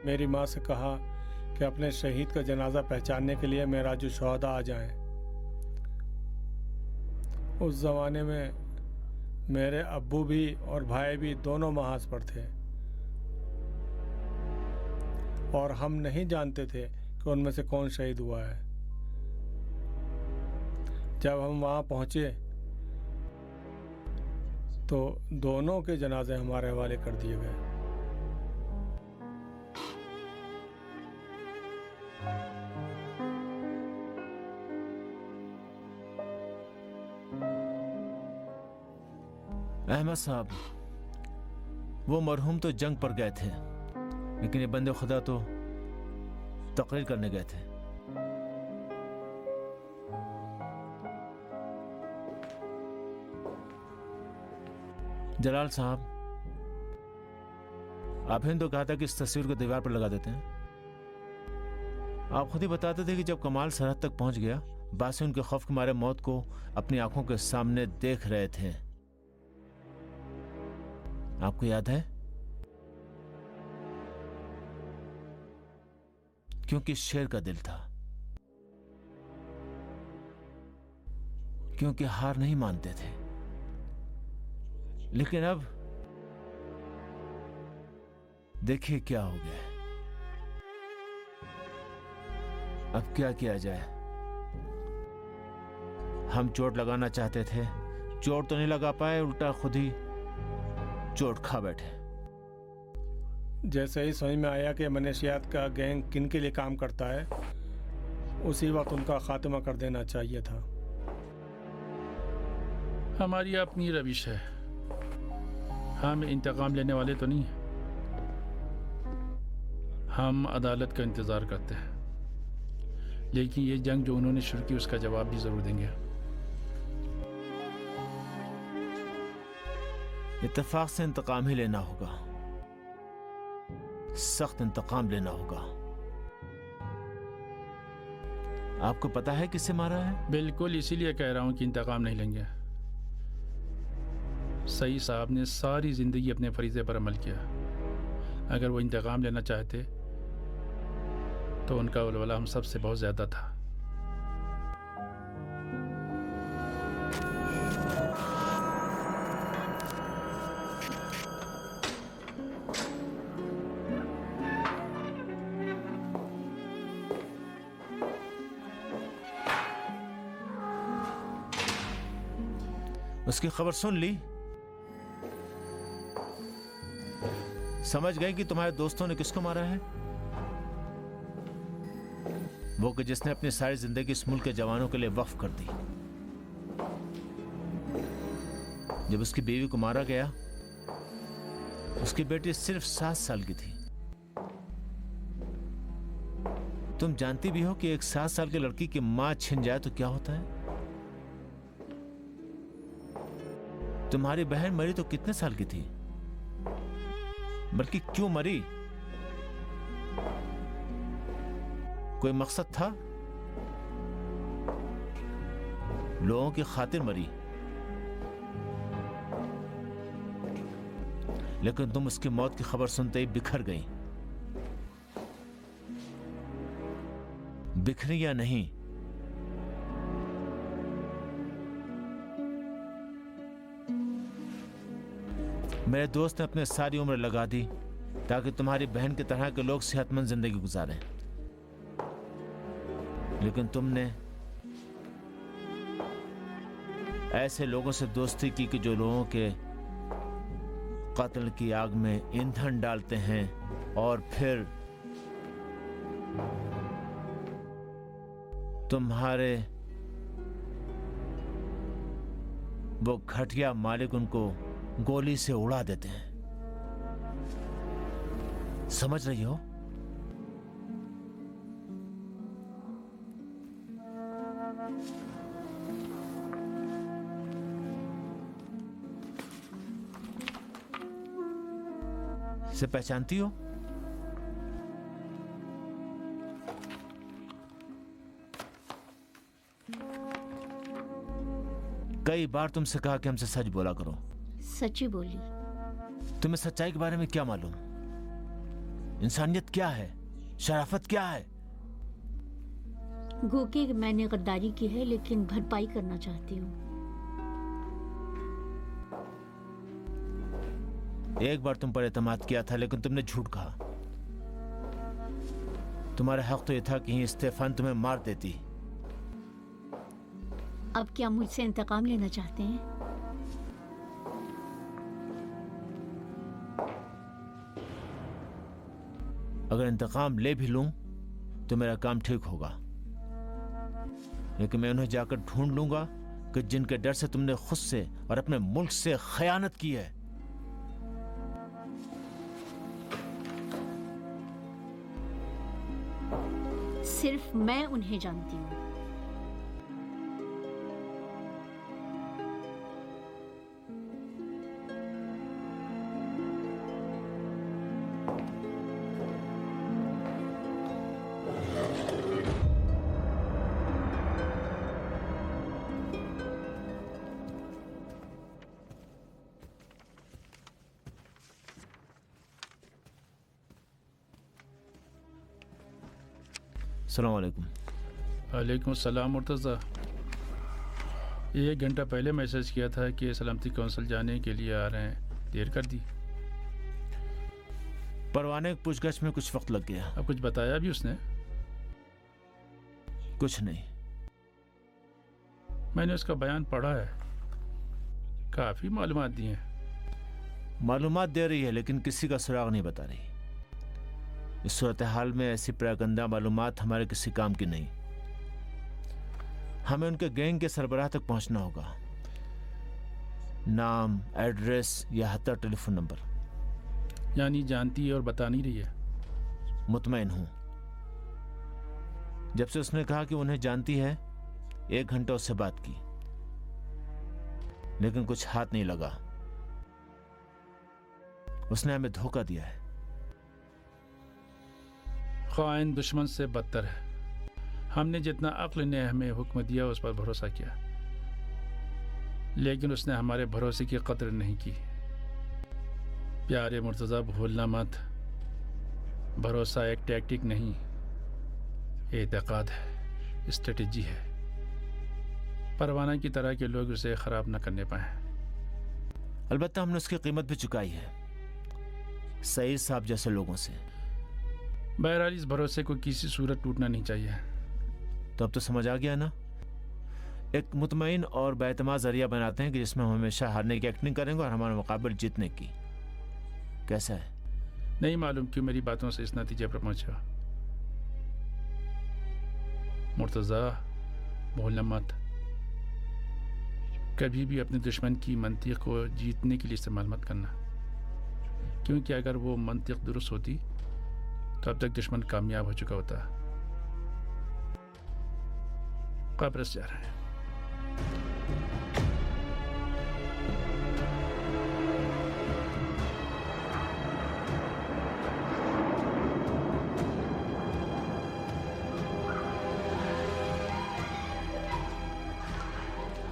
मेरी माँ से कहा कि अपने शहीद का जनाजा पहचानने के लिए मेराज शुहदा आ जाएं। उस ज़माने में मेरे अब्बू भी और भाई भी दोनों महाज पर थे और हम नहीं जानते थे कि उनमें से कौन शहीद हुआ है। जब हम वहाँ पहुँचे तो दोनों के जनाजे हमारे हवाले कर दिए गए। अहमद साहब, वो मरहूम तो जंग पर गए थे, लेकिन ये बंदे खुदा तो तकरीर करने गए थे। जलाल साहब, आपने तो कहा था कि इस तस्वीर को दीवार पर लगा देते हैं। आप खुद ही बताते थे कि जब कमाल सरहद तक पहुंच गया, बासी उनके खौफ के मारे मौत को अपनी आंखों के सामने देख रहे थे। आपको याद है? क्योंकि शेर का दिल था, क्योंकि हार नहीं मानते थे। लेकिन अब देखिए क्या हो गया। अब क्या किया जाए? हम चोट लगाना चाहते थे, चोट तो नहीं लगा पाए, उल्टा खुद ही चोट खा बैठे। जैसे ही समझ में आया कि मनेशियात का गैंग किन के लिए काम करता है, उसी वक्त उनका खात्मा कर देना चाहिए था। हमारी अपनी रविश है, हम इंतकाम लेने वाले तो नहीं हैं। हम अदालत का इंतज़ार करते हैं, लेकिन ये जंग जो उन्होंने शुरू की उसका जवाब भी ज़रूर देंगे। इत्तेफाक से इंतकाम ही लेना होगा, सख्त इंतकाम लेना होगा। आपको पता है किसे मारा है? बिल्कुल, इसीलिए कह रहा हूं कि इंतकाम नहीं लेंगे। सईद साहब ने सारी ज़िंदगी अपने फरीज़े पर अमल किया। अगर वो इंतकाम लेना चाहते तो उनका वलवला हम सब से बहुत ज़्यादा था। उसकी खबर सुन ली? समझ गए कि तुम्हारे दोस्तों ने किसको मारा है? वो कि जिसने अपनी सारी जिंदगी इस मुल्क के जवानों के लिए वक्फ कर दी। जब उसकी बीवी को मारा गया, उसकी बेटी सिर्फ 7 साल की थी। तुम जानती भी हो कि एक 7 साल की लड़की की मां छिन जाए तो क्या होता है। तुम्हारी बहन मरी तो कितने साल की थी? बल्कि क्यों मरी? कोई मकसद था? लोगों की खातिर मरी। लेकिन तुम उसकी मौत की खबर सुनते ही बिखर गई। बिखरी या नहीं, मेरे दोस्त ने अपनी सारी उम्र लगा दी ताकि तुम्हारी बहन की तरह के लोग सेहतमंद जिंदगी गुजारें। लेकिन तुमने ऐसे लोगों से दोस्ती की कि जो लोगों के कत्ल की आग में ईंधन डालते हैं और फिर तुम्हारे वो घटिया मालिक उनको गोली से उड़ा देते हैं। समझ रही हो? इसे पहचानती हो? कई बार तुमसे कहा कि हमसे सच बोला करो। सच्ची बोली। तुम्हें सच्चाई के बारे में क्या मालूम? इंसानियत क्या है, शराफत क्या है? गो के मैंने गद्दारी की है, लेकिन भरपाई करना चाहती हूँ। एक बार तुम पर एतमाद किया था, लेकिन तुमने झूठ कहा। तुम्हारा हक तो यह था कि स्टेफान तुम्हें मार देती। अब क्या मुझसे इंतकाम लेना चाहते हैं? अगर इंतकाम ले भी लूं तो मेरा काम ठीक होगा, लेकिन मैं उन्हें जाकर ढूंढ लूंगा कि जिनके डर से तुमने खुद से और अपने मुल्क से खयानत की है। सिर्फ मैं उन्हें जानती हूँ। अस्सलाम वालेकुम। वालेकुम अस्सलाम मुर्तज़ा। 1 घंटा पहले मैसेज किया था कि सलामती काउंसिल जाने के लिए आ रहे हैं, देर कर दी। परवाने की पूछगछ में कुछ वक्त लग गया। अब कुछ बताया भी उसने? कुछ नहीं। मैंने उसका बयान पढ़ा है, काफ़ी मालूमात दी हैं। मालूमात दे रही है लेकिन किसी का सुराग नहीं बता रही। इस सूरत हाल में ऐसी प्रागंदा मालूमात हमारे किसी काम की नहीं। हमें उनके गैंग के सरबराह तक पहुंचना होगा। नाम, एड्रेस या हत्या टेलीफोन नंबर। यानी जानती है और बता नहीं रही है? मुतमईन हूं। जब से उसने कहा कि उन्हें जानती है, 1 घंटा उससे बात की, लेकिन कुछ हाथ नहीं लगा। उसने हमें धोखा दिया है। खाइन दुश्मन से बदतर है। हमने जितना अक्ल ने हमें हुक्म दिया उस पर भरोसा किया, लेकिन उसने हमारे भरोसे की कदर नहीं की। प्यारे मुर्तज़ा, भूलना मत, भरोसा एक टैक्टिक नहीं, एतकाद है, स्ट्रेटजी है। परवाना की तरह के लोग उसे खराब न करने पाए। अलबत्ता हमने उसकी कीमत भी चुकाई है, सईद साहब जैसे लोगों से। बहरहाल इस भरोसे को किसी सूरत टूटना नहीं चाहिए। तो अब तो समझ आ गया ना? एक मुतमईन और बेतमाद जरिया बनाते हैं कि जिसमें हम हमेशा हारने की एक्टिंग करेंगे और हमारे मुकाबले जीतने की। कैसा है? नहीं मालूम क्यों मेरी बातों से इस नतीजे पर पहुंचा। मुर्तज़ा, भूलना मत, कभी भी अपने दुश्मन की मंतिक को जीतने के लिए इस्तेमाल मत करना, क्योंकि अगर वो मंतिक दुरुस्त होती तो अब तक दुश्मन कामयाब हो चुका होता। कब्र से जा रहे हैं।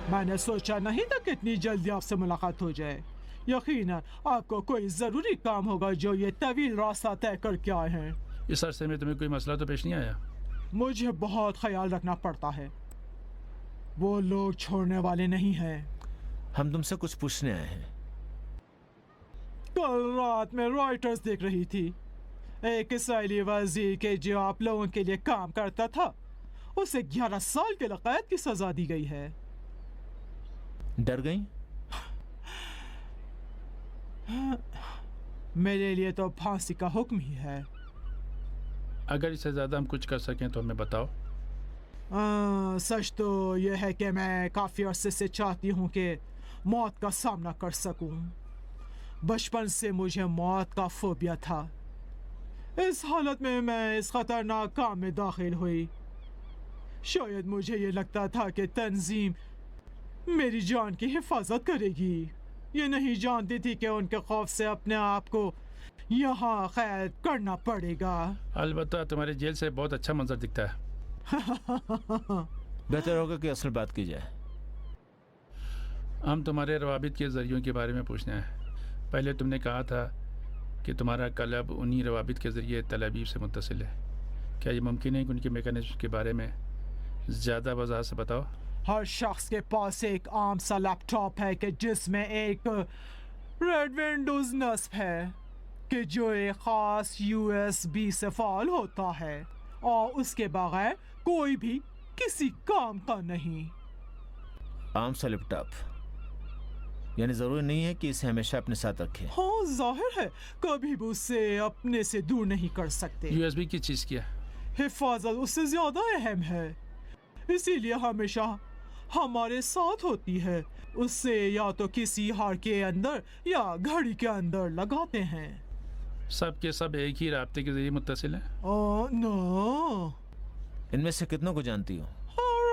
मैंने सोचा नहीं था कि इतनी जल्दी आपसे मुलाकात हो जाए। यकीनन आपको कोई जरूरी काम होगा जो ये तवील रास्ता तय करके आए हैं। इस अरसे में तुम्हें कोई मसला तो पेश नहीं आया? मुझे बहुत ख्याल रखना पड़ता है, वो लोग छोड़ने वाले नहीं हैं। हम तुमसे कुछ पूछने आए हैं। कल रात में रॉयटर्स देख रही थी, एक इसराइली वजीर के जो आप लोगों के लिए काम करता था, उसे 11 साल की कैद की सजा दी गई है। डर गई? मेरे लिए तो फांसी का हुक्म ही है। अगर इससे ज़्यादा हम कुछ कर सकें तो हमें बताओ। सच तो यह है कि मैं काफ़ी अरसे से चाहती हूँ कि मौत का सामना कर सकूँ। बचपन से मुझे मौत का फोबिया था। इस हालत में मैं इस खतरनाक काम में दाखिल हुई। शायद मुझे ये लगता था कि तंजीम मेरी जान की हिफाजत करेगी। ये नहीं जानती थी कि उनके खौफ से अपने आप को यहाँ कैद करना पड़ेगा। अलबत्ता तुम्हारे जेल से बहुत अच्छा मंजर दिखता है। बेहतर होगा कि असल बात की जाए। हम तुम्हारे रवाबित के जरियों के बारे में पूछना है। पहले तुमने कहा था कि तुम्हारा क्लब उन्हीं रवाबित के ज़रिए तल अबीब से मुत्तसिल है। क्या ये मुमकिन है कि उनके मैकेनिज्म के बारे में ज़्यादा वज़ाहत से बताओ? हर शख्स के पास एक आम सा लैपटॉप है कि जिसमें एक रेड विंडोज नस्ब है कि जो एक ख़ास USB से फाल होता है और उसके बगैर कोई भी किसी काम का नहीं। आम सा लैपटॉप यानी ज़रूरी नहीं है कि इसे हमेशा अपने साथ रखें। हाँ, जाहिर है कभी भी उसे अपने से दूर नहीं कर सकते। USB की चीज़ क्या? हिफाजत उससे ज़्यादा अहम है, इसीलिए हमेशा हमारे साथ होती है। उससे या तो किसी हार के अंदर या घड़ी के अंदर लगाते हैं। सब के सब एक ही राब्ते के ज़रिए मुत्तसिल हैं? नो, इनमें से कितनों को जानती हो?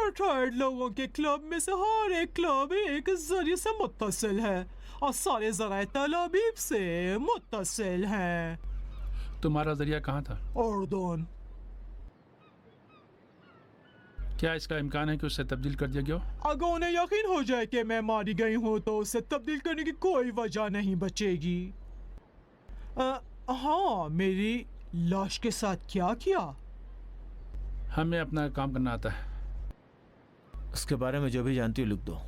रिटायर्ड लोगों के क्लब में से हर एक क्लब एक जरिए से मुत्तसिल है और सारे ज़राए तल अबीब से मुत्तसिल हैं। तुम्हारा ज़रिया कहाँ था? उर्दून। क्या इसका इम्कान है कि उसे तब्दील कर दिया गया हो? अगर उन्हें यकीन हो जाए कि मैं मारी गई हूँ तो उसे तब्दील करने की कोई वजह नहीं बचेगी। हाँ, मेरी लाश के साथ क्या किया? हमें अपना काम करना आता है। उसके बारे में जो भी जानती हो लिख दो।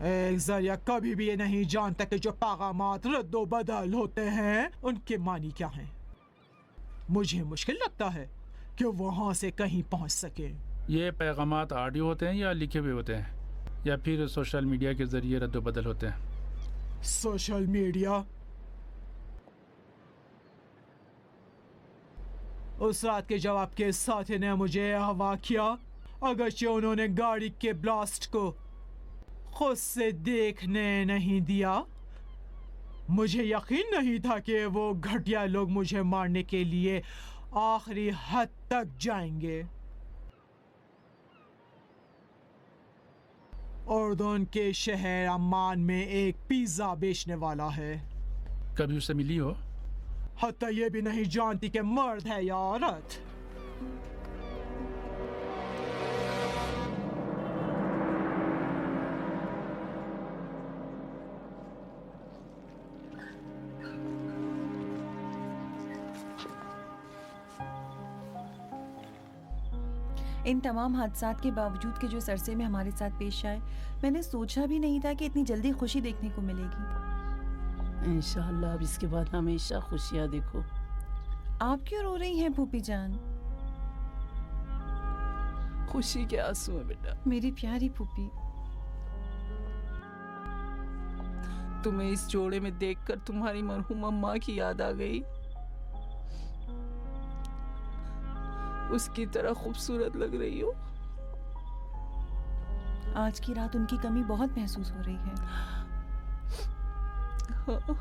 एक जरिया कभी भी ये नहीं जानता कि जो पैगामात रद्दो बदल होते हैं उनके मानी क्या हैं। मुझे मुश्किल लगता है कि वहां से कहीं पहुंच सके। ये पैगामात ऑडियो होते हैं या लिखे हुए होते हैं या फिर सोशल मीडिया के ज़रिए रद्द बदल होते हैं? Social media. उस रात के जवाब के साथी ने मुझे हवा किया, अगरचे उन्होंने गाड़ी के ब्लास्ट को खुद से देखने नहीं दिया। मुझे यकीन नहीं था कि वो घटिया लोग मुझे मारने के लिए आखिरी हद तक जाएंगे। उर्दून के शहर अम्मान में एक पिज़्ज़ा बेचने वाला है। कभी उससे मिली हो? हत्ता ये भी नहीं जानती कि मर्द है या औरत। इन तमाम हादसात के बावजूद कि जो इस अरसे में हमारे साथ पेश आए, मैंने सोचा भी नहीं था कि इतनी जल्दी खुशी देखने को मिलेगी। इंशाअल्लाह अब इसके बाद हमेशा खुशियाँ देखो। आप क्यों रो रही हैं फूफी जान? खुशी के आंसू है बेटा। मेरी प्यारी फूफी, तुम्हें इस जोड़े में देखकर तुम्हारी मरहूम अम्मा की याद आ गई। उसकी तरह खूबसूरत लग रही हो। आज की रात उनकी कमी बहुत महसूस हो रही है। हाँ।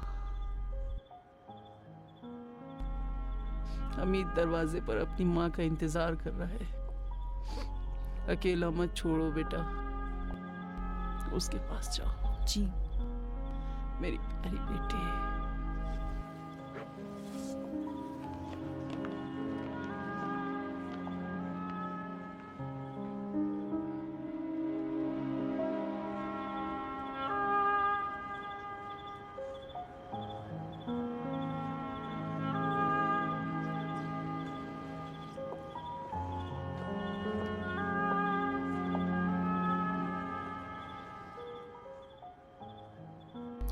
हमीद दरवाजे पर अपनी माँ का इंतजार कर रहा है। अकेला मत छोड़ो बेटा, उसके पास जाओ। जी मेरी प्यारी बेटी।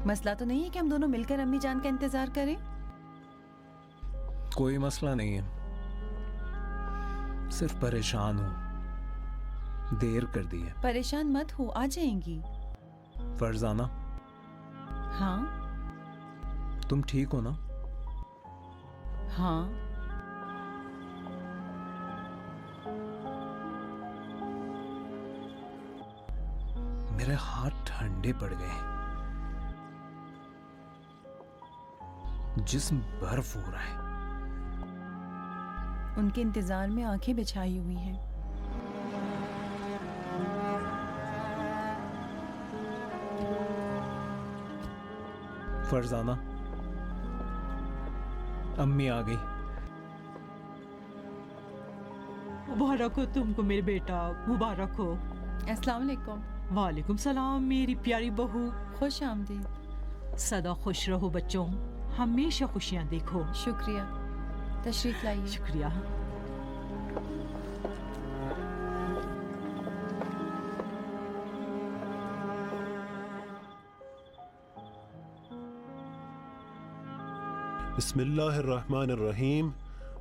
मसला तो नहीं है कि हम दोनों मिलकर अम्मी जान का इंतजार करें? कोई मसला नहीं है, सिर्फ परेशान हूँ, देर कर दी है। परेशान मत हो, आ जाएंगी। फरजाना, हाँ तुम ठीक हो ना? हाँ। मेरे हाथ ठंडे पड़ गए, जिस्म बर्फ हो रहा है। उनके इंतजार में आंखें बिछाई हुई हैं। फरजाना, अम्मी आ गई। मुबारक हो तुमको मेरे बेटा, मुबारक हो। अस्सलाम वालेकुम। वालेकुम सलाम मेरी प्यारी बहू। खुश आमदीद। सदा खुश रहो बच्चों, हमेशा खुशियाँ देखो। शुक्रिया, तशरीफ लाइए। शुक्रिया। बिस्मिल्लाहिर्रहमानिर्रहीम।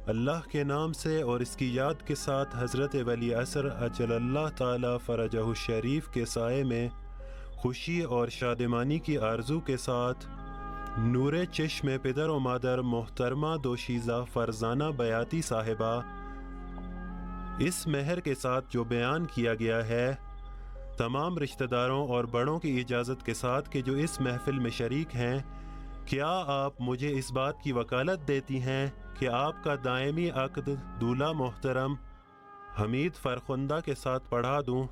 अल्लाह के नाम से और इसकी याद के साथ हज़रत वली असर अजल्लल्लाह ताला फ़रजहु शरीफ के साए में खुशी और शादिमानी की आरज़ू के साथ नूरे चश्म पिदर व मादर मोहतरमा दोशीज़ा फ़रज़ाना बयाती साहिबा, इस मेहर के साथ जो बयान किया गया है, तमाम रिश्तेदारों और बड़ों की इजाज़त के साथ कि जो इस महफ़िल में शरीक हैं, क्या आप मुझे इस बात की वकालत देती हैं कि आपका दायमी अक़्द दूल्हा मोहतरम हमीद फ़रखुंदा के साथ पढ़ा दूं?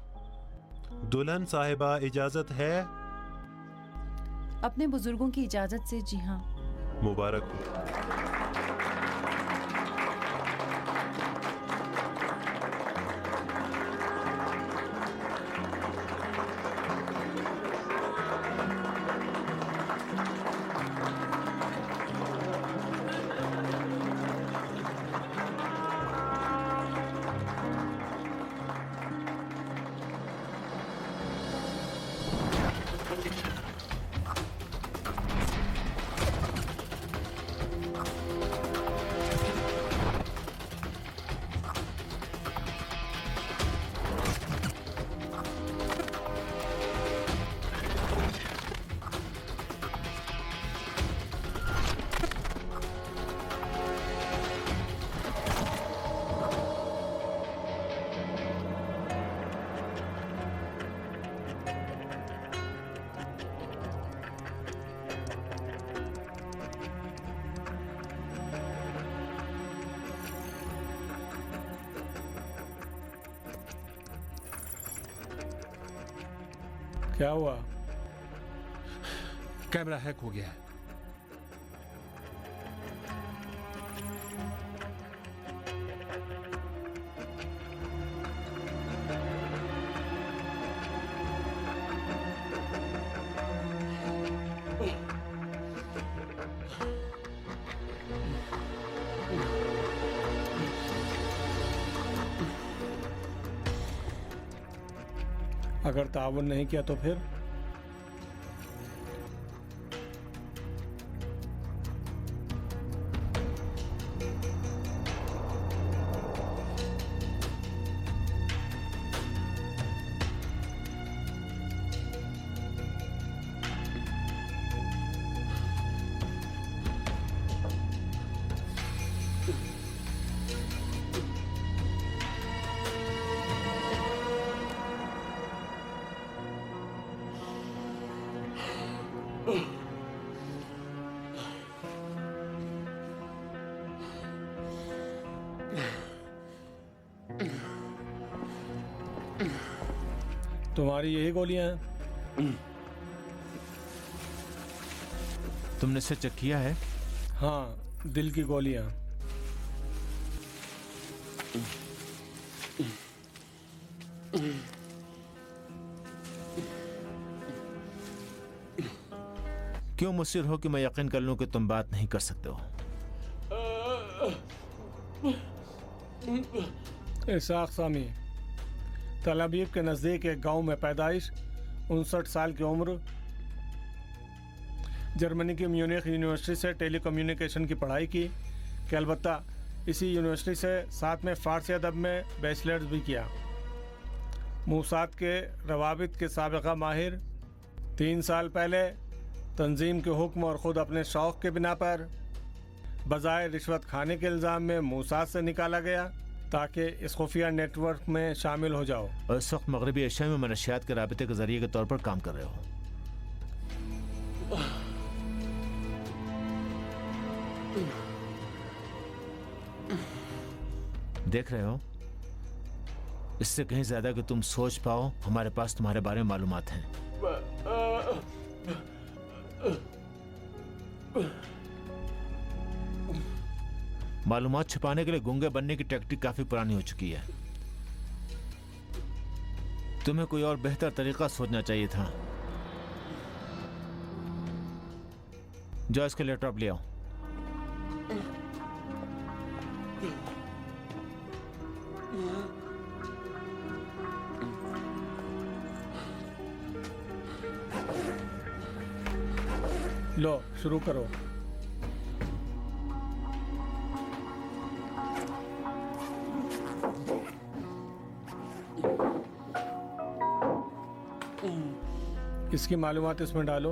दुल्हन साहिबा इजाज़त है? अपने बुजुर्गों की इजाज़त से, जी हाँ। मुबारक हो। क्या हुआ? कैमरा हैक हो गया है। अगर ताउन नहीं किया तो फिर? तुम्हारी यही गोलियां हैं? तुमने इसे चेक किया है? हाँ, दिल की गोलियां। क्यों मुसिर हो कि मैं यकीन कर लूं कि तुम बात नहीं कर सकते हो? इसाक सामी, तल अबीब के नज़दीक एक गांव में पैदाइश, 59 साल की उम्र, जर्मनी की म्यूनिख यूनिवर्सिटी से टेलीकम्युनिकेशन की पढ़ाई की, कि अलबत्ता इसी यूनिवर्सिटी से साथ में फ़ारसी अदब में बैचलर्स भी किया। मूसाद के रवाबित के साबिक़ा माहिर, 3 साल पहले तंजीम के हुक्म और ख़ुद अपने शौक़ के बिना पर बजाय रिश्वत खाने के इल्ज़ाम में मूसाद से निकाला गया ताकि इस खुफिया नेटवर्क में शामिल हो जाओ। और इस वक्त मगरबी एशिया में मनशियात के राबिते के जरिए के तौर पर काम कर रहे हो। देख रहे हो, इससे कहीं ज्यादा कि तुम सोच पाओ हमारे पास तुम्हारे बारे में मालूमात हैं। मालूमात छुपाने के लिए गूंगे बनने की टैक्टिक काफी पुरानी हो चुकी है। तुम्हें कोई और बेहतर तरीका सोचना चाहिए था। जाओ इसके लैपटॉप ले आओ। लो शुरू करो। इसकी मालूमात इसमें डालो।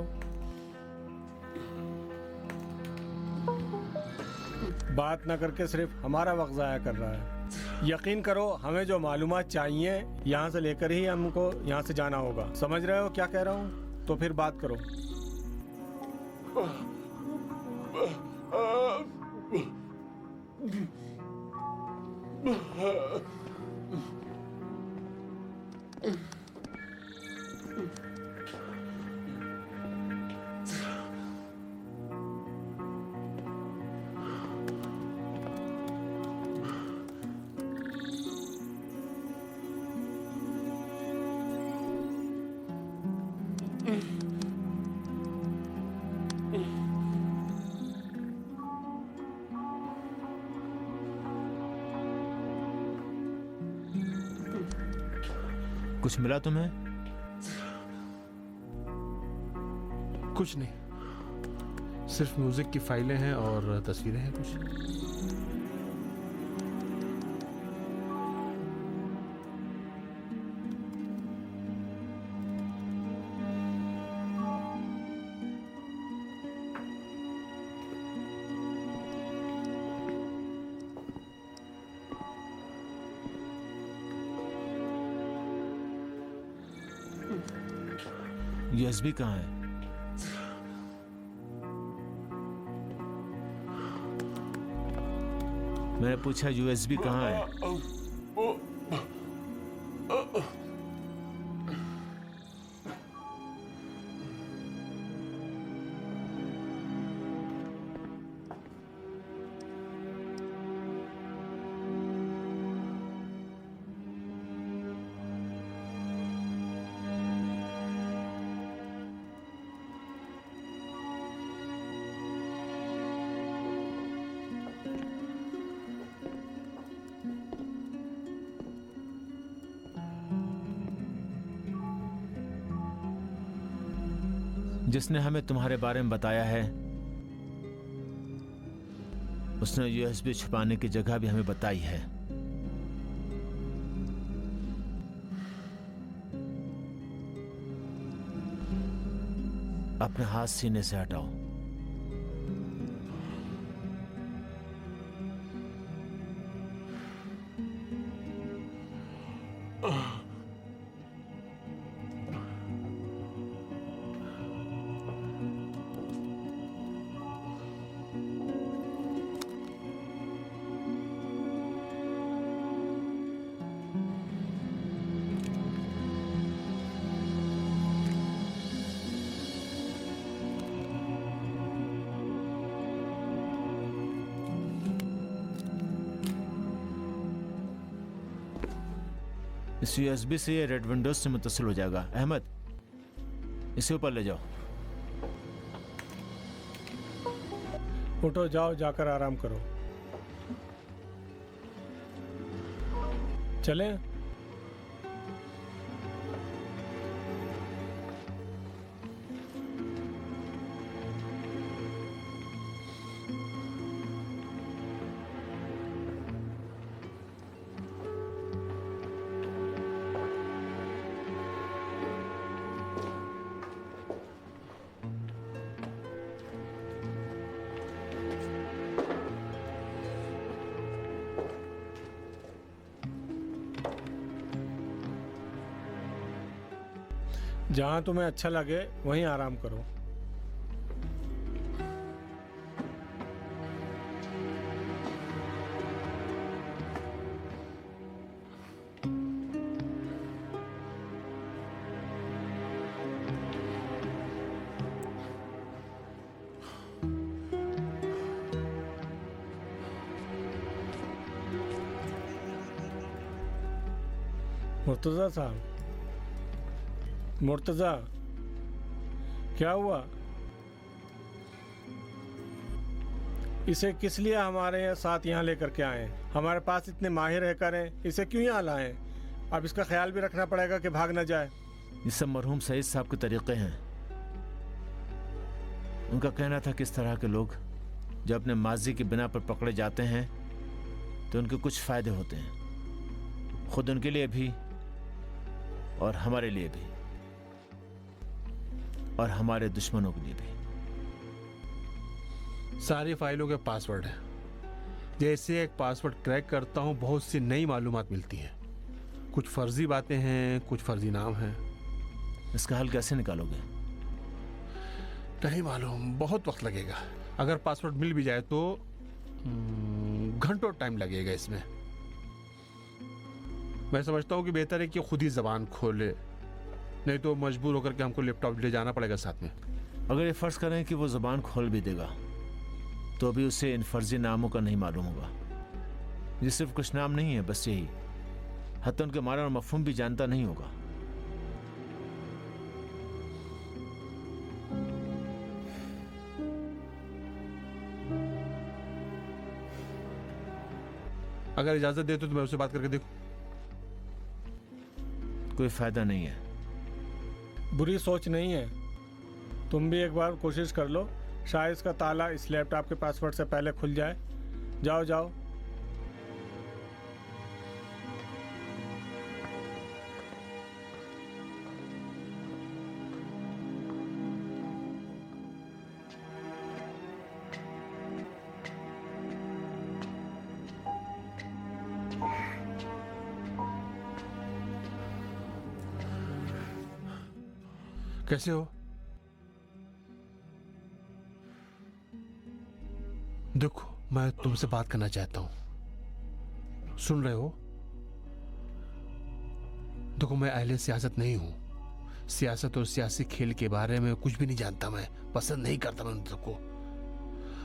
बात ना करके सिर्फ हमारा वक्त ज़ाया कर रहा है। यकीन करो, हमें जो मालूमात चाहिए यहाँ से लेकर ही हमको यहाँ से जाना होगा। समझ रहे हो क्या कह रहा हूँ? तो फिर बात करो। कुछ मिला तुम्हें? कुछ नहीं, सिर्फ म्यूजिक की फाइलें हैं और तस्वीरें हैं कुछ। यूएसबी कहाँ है? मैंने पूछा यूएसबी कहाँ है? जिसने हमें तुम्हारे बारे में बताया है उसने यूएसबी छुपाने की जगह भी हमें बताई है। अपने हाथ सीने से हटाओ। इस यूएसबी से ये रेड विंडोज से मुत्तसिल हो जाएगा। अहमद, इसे ऊपर ले जाओ। उठो, जाओ, जाकर आराम करो। चलें? जहाँ तुम्हें अच्छा लगे वहीं आराम करो। मुर्तज़ा साहब, मुर्तज़ा, क्या हुआ? इसे किस लिए हमारे साथ यहाँ लेकर के आए? हमारे पास इतने माहिर हैकर हैं, इसे क्यों यहाँ लाए? अब इसका ख्याल भी रखना पड़ेगा कि भाग ना जाए। ये सब मरहूम सईद साहब के तरीके हैं। उनका कहना था कि इस तरह के लोग जब अपने माजी की बिना पर पकड़े जाते हैं तो उनके कुछ फायदे होते हैं, खुद उनके लिए भी और हमारे लिए भी और हमारे दुश्मनों के लिए भी। सारी फाइलों के पासवर्ड हैं। जैसे एक पासवर्ड क्रैक करता हूं, बहुत सी नई मालूमात मिलती हैं। कुछ फर्जी बातें हैं, कुछ फर्जी नाम हैं। इसका हल कैसे निकालोगे? नहीं मालूम, बहुत वक्त लगेगा। अगर पासवर्ड मिल भी जाए तो घंटों टाइम लगेगा इसमें। मैं समझता हूँ कि बेहतर है कि खुद ही जबान खोले, नहीं तो मजबूर होकर के हमको लैपटॉप ले जाना पड़ेगा साथ में। अगर ये फर्ज करें कि वो जबान खोल भी देगा तो भी उसे इन फर्जी नामों का नहीं मालूम होगा। ये सिर्फ कुछ नाम नहीं है, बस यही, हत्ता उनके माना और मफहूम भी जानता नहीं होगा। अगर इजाजत दे तो मैं उससे बात करके देखूं। कोई फायदा नहीं है। बुरी सोच नहीं है, तुम भी एक बार कोशिश कर लो, शायद इसका ताला इस लैपटॉप के पासवर्ड से पहले खुल जाए। जाओ जाओ। कैसे हो? देखो, मैं तुमसे बात करना चाहता हूं, सुन रहे हो? देखो, मैं अहले सियासत नहीं हूं। सियासत और सियासी खेल के बारे में कुछ भी नहीं जानता। मैं पसंद नहीं करता मैं उन सबको।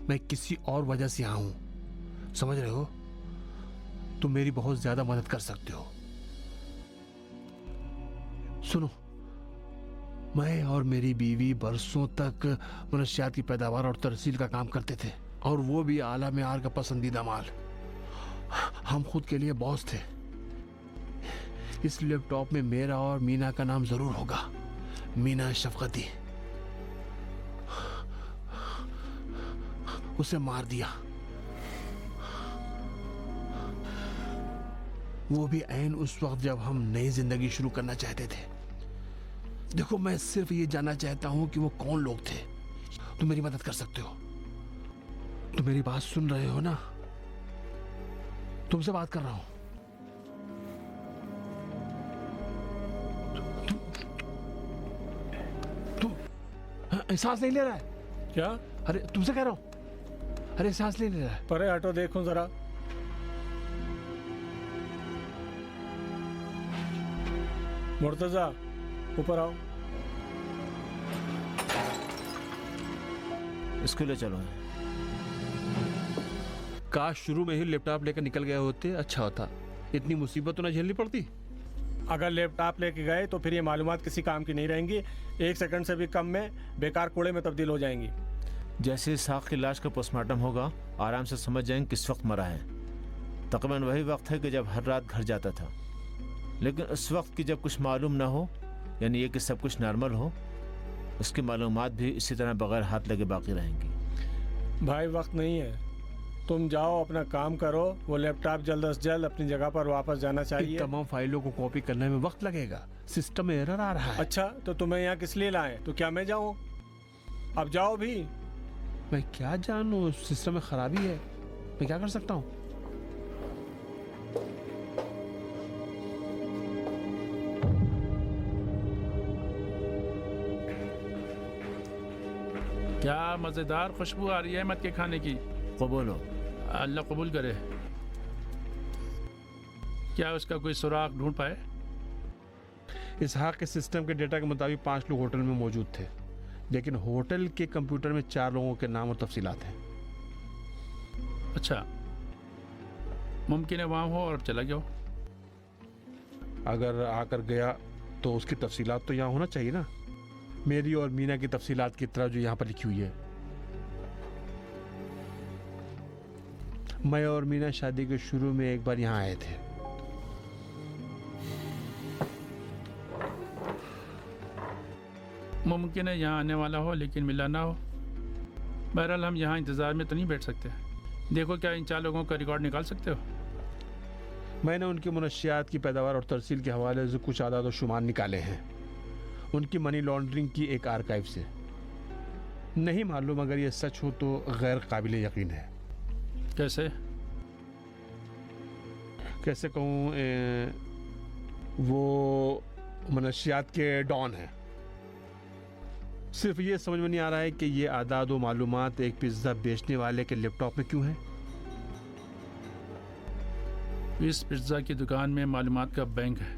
मैं किसी और वजह से यहाँ हूं, समझ रहे हो? तुम मेरी बहुत ज्यादा मदद कर सकते हो। सुनो, मैं और मेरी बीवी बरसों तक मनशियात की पैदावार और तरसील का काम करते थे, और वो भी आला मेयार का पसंदीदा माल। हम खुद के लिए बॉस थे। इस लैपटॉप में मेरा और मीना का नाम जरूर होगा, मीना शफकती। उसे मार दिया, वो भी ऐन उस वक्त जब हम नई जिंदगी शुरू करना चाहते थे। देखो, मैं सिर्फ ये जानना चाहता हूं कि वो कौन लोग थे। तुम मेरी मदद कर सकते हो। तुम मेरी बात सुन रहे हो ना? तुमसे बात कर रहा हूं। तू सांस नहीं ले रहा है क्या? अरे तुमसे कह रहा हूं। अरे सांस नहीं ले रहा है। परे हटो, देखूं जरा। मुर्तजा, ऊपर आओ। इसके लिए चलो। काश शुरू में ही लैपटॉप लेकर निकल गए होते, अच्छा होता। इतनी मुसीबत तो ना झेलनी पड़ती। अगर लैपटॉप लेके गए तो फिर ये मालूमात किसी काम की नहीं रहेंगी। 1 सेकंड से भी कम में बेकार कूड़े में तब्दील हो जाएंगी। जैसे साख की लाश का पोस्टमार्टम होगा, आराम से समझ जाएंगे किस वक्त मरा है। तकरीबन वही वक्त है कि जब हर रात घर जाता था। लेकिन उस वक्त की जब कुछ मालूम ना हो, यानी ये कि सब कुछ नॉर्मल हो, उसकी मालूमात भी इसी तरह बगैर हाथ लगे बाकी रहेंगी। भाई, वक्त नहीं है, तुम जाओ अपना काम करो। वो लैपटॉप जल्द से जल्द अपनी जगह पर वापस जाना चाहिए। तमाम फाइलों को कॉपी करने में वक्त लगेगा, सिस्टम में एरर आ रहा है। अच्छा, तो तुम्हें यहाँ किस लिए लाए? तो क्या मैं जाऊँ? अब जाओ भी। मैं क्या जानूं, सिस्टम में खराबी है, मैं क्या कर सकता हूँ? क्या मजेदार खुशबू आ रही है अहमद के खाने की। कबूल हो। अल्लाह कबूल करे। क्या उसका कोई सुराग ढूंढ पाए? इसहाक के सिस्टम के डेटा के मुताबिक 5 लोग होटल में मौजूद थे, लेकिन होटल के कंप्यूटर में 4 लोगों के नाम और तफसीलात हैं। अच्छा, मुमकिन है वहाँ हो और अब चला जाओ। अगर आकर गया तो उसकी तफसीलात तो यहाँ होना चाहिए ना, मेरी और मीना की तफसीलात की तरह जो यहाँ पर लिखी हुई है। मैं और मीना शादी के शुरू में एक बार यहाँ आए थे। मुमकिन है यहाँ आने वाला हो लेकिन मिला ना हो। बहरहाल हम यहाँ इंतज़ार में तो नहीं बैठ सकते। देखो क्या इन 4 लोगों का रिकॉर्ड निकाल सकते हो? मैंने उनकी मुनशियात की पैदावार और तरसील के हवाले से कुछ आदाद और शुमार निकाले हैं, उनकी मनी लॉन्ड्रिंग की एक आर्काइव से। नहीं मालूम अगर ये सच हो तो गैर काबिल यकीन है। कैसे कहूँ, वो मनशियात के डॉन हैं। सिर्फ ये समझ में नहीं आ रहा है कि ये आदाद व मालूमात एक पिज्ज़ा बेचने वाले के लैपटॉप में क्यों है। इस पिज्ज़ा की दुकान में मालूमात का बैंक है,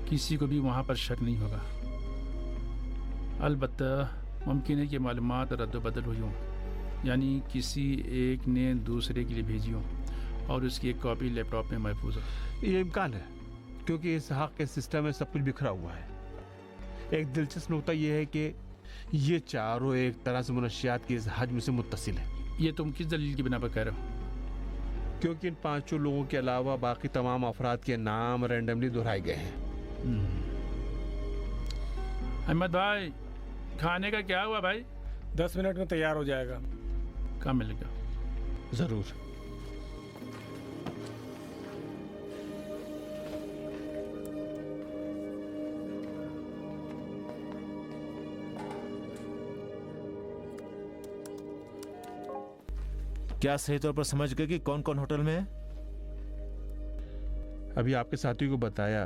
किसी को भी वहाँ पर शक नहीं होगा। अलबत्ता मुमकिन है कि मालूमात रद्द-बदल हुई हों, यानी किसी एक ने दूसरे के लिए भेजी हो और उसकी एक कॉपी लैपटॉप में महफूज हो। ये इम्कान है क्योंकि इस हक के सिस्टम में सब कुछ बिखरा हुआ है। एक दिलचस्प नुकता यह है कि ये चारों एक तरह से मुनशियात के इस हजम से मुत्तसिल है। ये तुम किस दलील की बिना पर कह रहे हो? क्योंकि इन 5 लोगों के अलावा बाकी तमाम अफराद के नाम रैंडमली दोहराए गए हैं। अहमद भाई, खाने का क्या हुआ भाई? 10 मिनट में तैयार हो जाएगा। कहाँ मिलेगा? जरूर। क्या सही तौर पर समझ गए कि कौन कौन होटल में है? अभी आपके साथियों को बताया।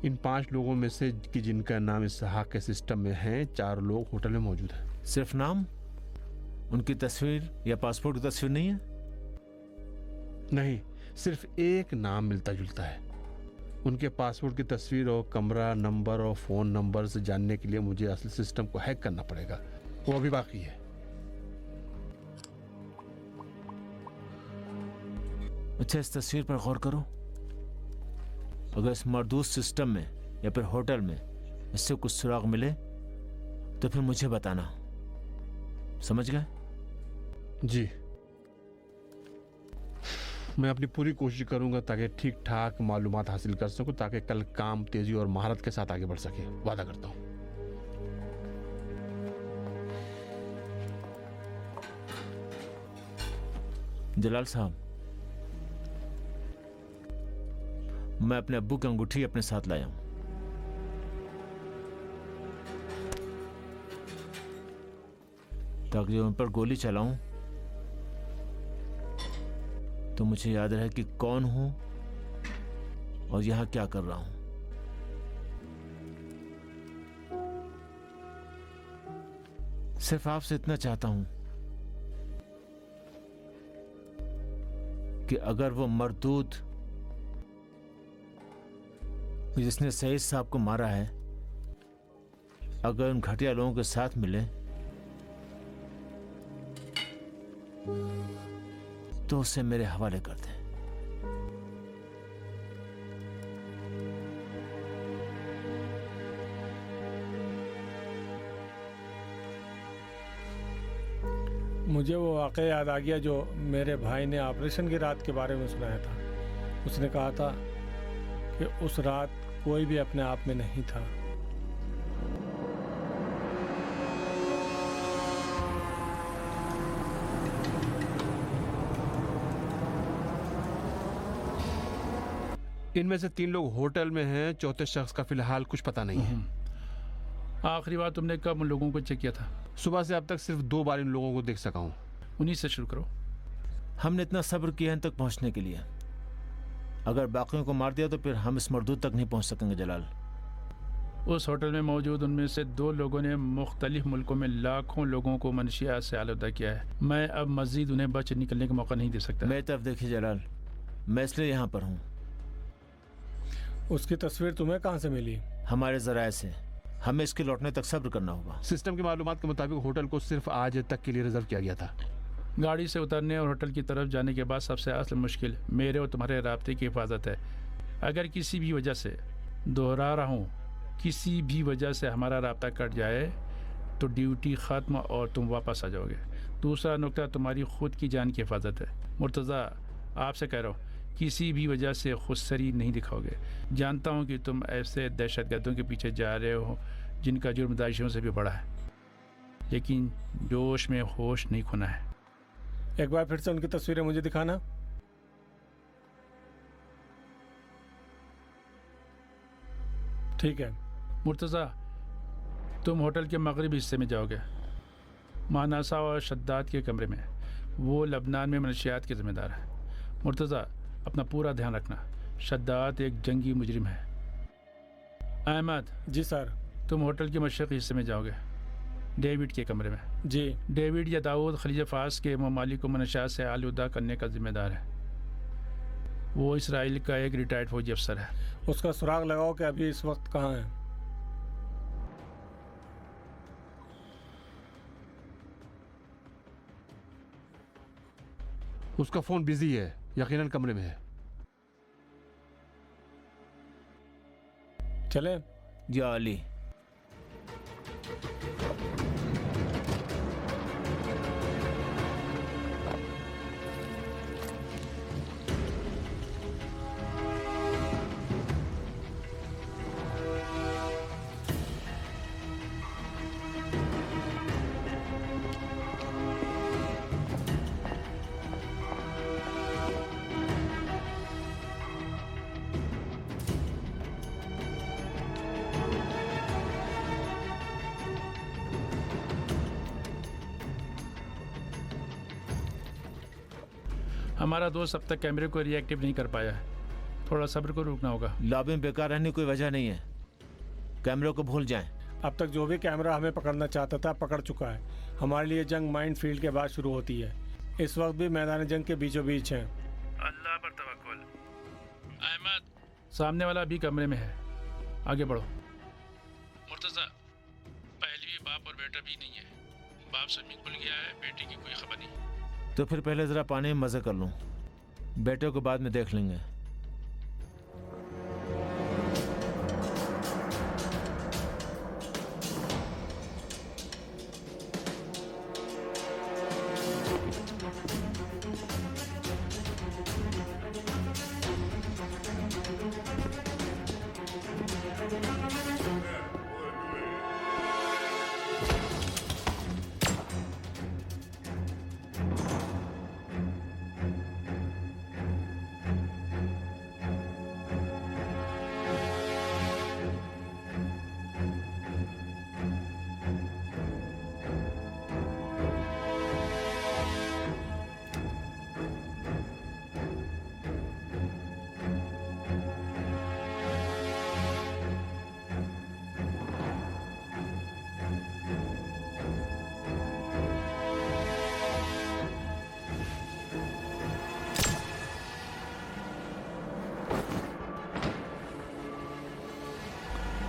इन 5 लोगों में से कि जिनका नाम इस हक के सिस्टम में है, 4 लोग होटल में मौजूद हैं। सिर्फ नाम? उनकी तस्वीर या पासपोर्ट की तस्वीर नहीं है? नहीं, सिर्फ एक नाम मिलता जुलता है। उनके पासपोर्ट की तस्वीर और कमरा नंबर और फोन नंबर से जानने के लिए मुझे असल सिस्टम को हैक करना पड़ेगा, वो अभी बाकी है। अच्छा, इस तस्वीर पर गौर करो। अगर इस मरदूद सिस्टम में या फिर होटल में इससे कुछ सुराग मिले तो फिर मुझे बताना। समझ गए? जी, मैं अपनी पूरी कोशिश करूंगा ताकि ठीक ठाक मालूमात हासिल कर सकूं, ताकि कल काम तेजी और महारत के साथ आगे बढ़ सके। वादा करता हूं। जलाल साहब, मैं अपने अब्बू की अंगूठी अपने साथ लाया हूं। ताकि उन पर गोली चलाऊं तो मुझे याद रहे कि कौन हूं और यहां क्या कर रहा हूं। सिर्फ आपसे इतना चाहता हूं कि अगर वो मरदूद जिसने सईद साहब को मारा है अगर उन घटिया लोगों के साथ मिले तो उसे मेरे हवाले कर दें। मुझे वो वाक़या याद आ गया जो मेरे भाई ने ऑपरेशन की रात के बारे में सुनाया था। उसने कहा था कि उस रात कोई भी अपने आप में नहीं था। इनमें से 3 लोग होटल में हैं, चौथे शख्स का फिलहाल कुछ पता नहीं है। आखिरी बार तुमने कब उन लोगों को चेक किया था? सुबह से अब तक सिर्फ 2 बार इन लोगों को देख सका हूं। उन्हीं से शुरू करो। हमने इतना सब्र किया इन तक पहुंचने के लिए। अगर बाकियों को मार दिया तो फिर हम इस मरदूद तक नहीं पहुंच सकेंगे। जलाल, उस होटल में मौजूद उनमें से 2 लोगों ने मुख्तलिफ मुल्कों में लाखों लोगों को मनशियात से आलूदा किया है। मैं अब मजीद उन्हें बच निकलने का मौका नहीं दे सकता। मेरी तरफ देखिए जलाल, मैं इसलिए यहाँ पर हूँ। उसकी तस्वीर तुम्हें कहाँ से मिली? हमारे जराए से। हमें इसके लौटने तक सब्र करना होगा। सिस्टम की मालूमात के मुताबिक होटल को सिर्फ आज तक के लिए रिजर्व किया गया था। गाड़ी से उतरने और होटल की तरफ जाने के बाद सबसे असल मुश्किल मेरे और तुम्हारे राब्ते की हिफाजत है। अगर किसी भी वजह से, दोहरा रहा हूँ, किसी भी वजह से हमारा राब्ता कट जाए तो ड्यूटी ख़त्म और तुम वापस आ जाओगे। दूसरा नुकता तुम्हारी खुद की जान की हिफाजत है। मुर्तज़ा, आपसे कह रहा हूँ, किसी भी वजह से खुदसरी नहीं दिखाओगे। जानता हूँ कि तुम ऐसे दहशतगर्दों के पीछे जा रहे हो जिनका जुर्म दाइशियों से भी बड़ा है, लेकिन जोश में होश नहीं खोना है। एक बार फिर से उनकी तस्वीरें मुझे दिखाना। ठीक है। मुर्तज़ा, तुम होटल के मगरबी हिस्से में जाओगे, मानासा और शद्दाद के कमरे में। वो लबनान में मनशियात के ज़िम्मेदार है। मुर्तज़ा, अपना पूरा ध्यान रखना। शद्दाद एक जंगी मुजरिम है। अहमद। जी सर। तुम होटल के मशरक़ी हिस्से में जाओगे, डेविड के कमरे में। जी। डेविड या दाऊद खलीज फास के ममालिक को मनशियात से आलूदा करने का ज़िम्मेदार है। वो इसराइल का एक रिटायर्ड फौजी अफसर है। उसका सुराग लगाओ कि अभी इस वक्त कहाँ है। उसका फोन बिजी है, यकीनन कमरे में है। चले। या अली। हमारा दोस्त अब तक कैमरे को रिएक्टिव नहीं कर पाया है। थोड़ा सब्र को रुकना होगा। लॉबी में बेकार रहने की कोई वजह नहीं है। कैमरों को भूल जाएं। अब तक जो भी कैमरा हमें पकड़ना चाहता था पकड़ चुका है। हमारे लिए जंग माइंड फील्ड के बाद शुरू होती है। इस वक्त भी मैदान जंग के बीचों बीच हैं। अल्लाह पर तवक्कुल। अहमद, सामने वाला भी कमरे में है, आगे बढ़ो। मुर्तज़ा, पहले भी बाप और बेटा भी नहीं है। बाप स्विमिंग पूल गया है, बेटे की कोई खबर नहीं। तो फिर पहले ज़रा पानी में मज़े कर लूँ, बेटे को बाद में देख लेंगे।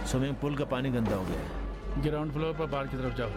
स्विमिंग पूल का पानी गंदा हो गया। ग्राउंड फ्लोर पर बाहर की तरफ जाओ।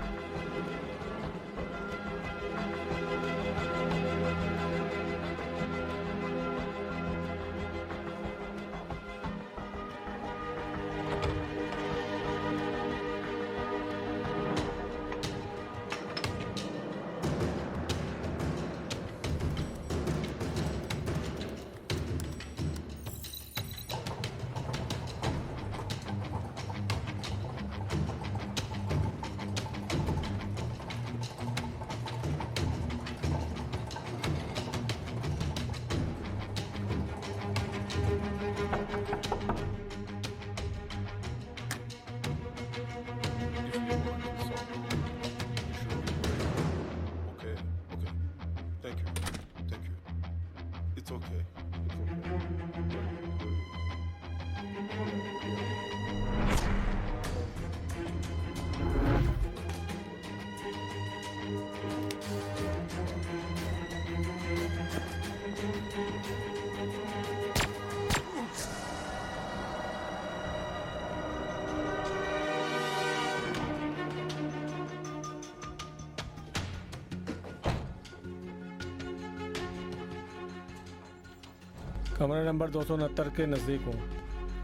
कमरा नंबर 269 के नज़दीक हूँ।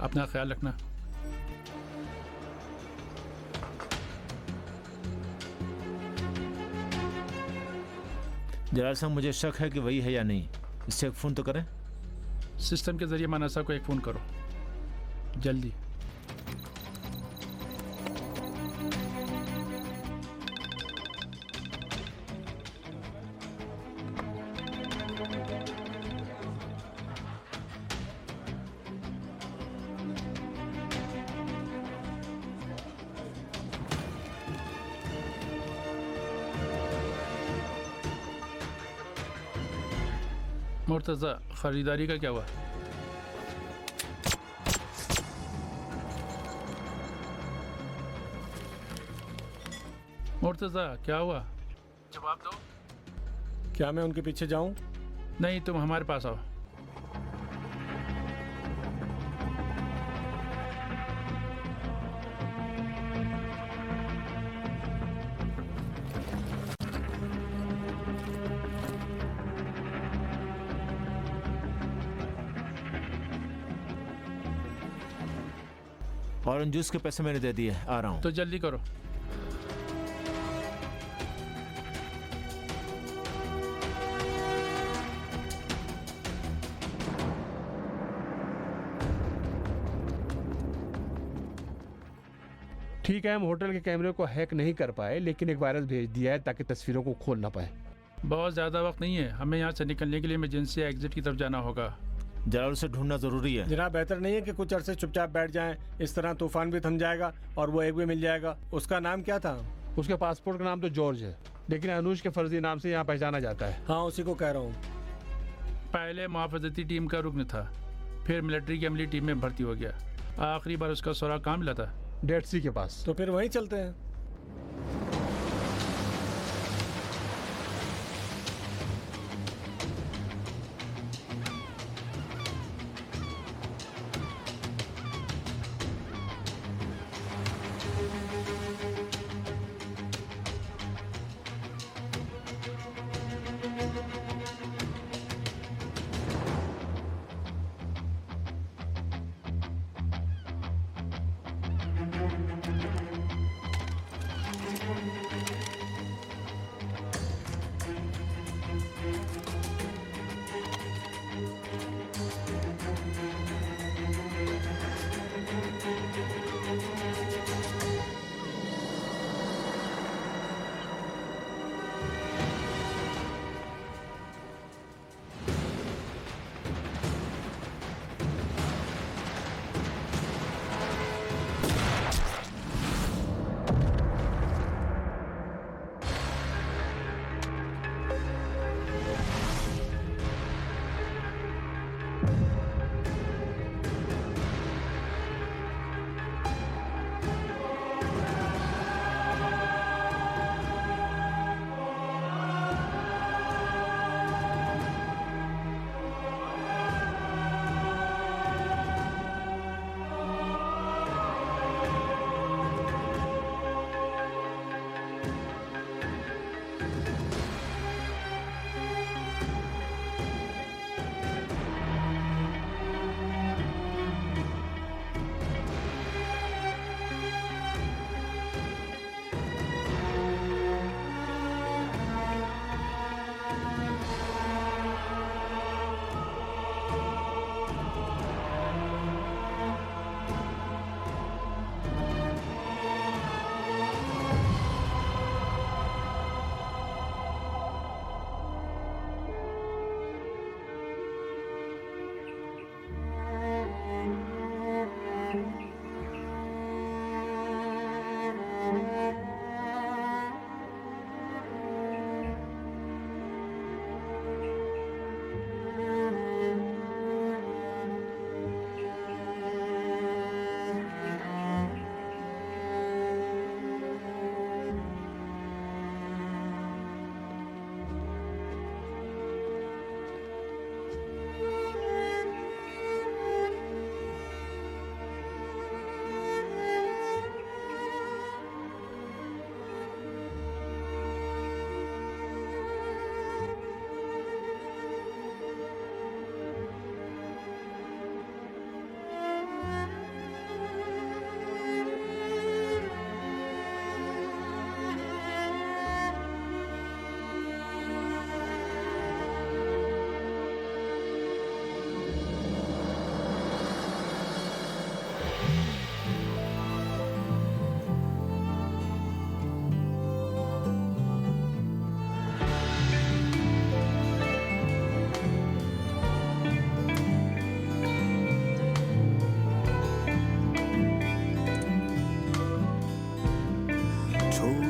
अपना ख्याल रखना। जलाल साहब, मुझे शक है कि वही है या नहीं। इससे एक फ़ोन तो करें। सिस्टम के ज़रिए मानसा को एक फ़ोन करो जल्दी। मुर्तज़ा, ख़रीदारी का क्या हुआ? मुर्तज़ा, क्या हुआ? जवाब दो। क्या मैं उनके पीछे जाऊँ? नहीं, तुम हमारे पास आओ। ऑरेंज जूस के पैसे मैंने दे दिए, आ रहा हूँ। तो जल्दी करो। ठीक है, हम होटल के कैमरे को हैक नहीं कर पाए, लेकिन एक वायरस भेज दिया है ताकि तस्वीरों को खोल ना पाए। बहुत ज़्यादा वक्त नहीं है, हमें यहाँ से निकलने के लिए इमरजेंसी एग्जिट की तरफ जाना होगा। जलाल से ढूंढना ज़रूरी है। जनाब, बेहतर नहीं है कि कुछ अरसे चुपचाप बैठ जाएं। इस तरह तूफान भी थम जाएगा और वो एक भी मिल जाएगा। उसका नाम क्या था? उसके पासपोर्ट का नाम तो जॉर्ज है, लेकिन अनुज के फर्जी नाम से यहाँ पहचाना जाता है। हाँ, उसी को कह रहा हूँ। पहले मुहाफ़ज़ती टीम का रुकन था, फिर मिलिट्री की अमली टीम में भर्ती हो गया। आखिरी बार उसका सुराग कहाँ मिला था? डेड सी के पास। तो फिर वहीं चलते हैं।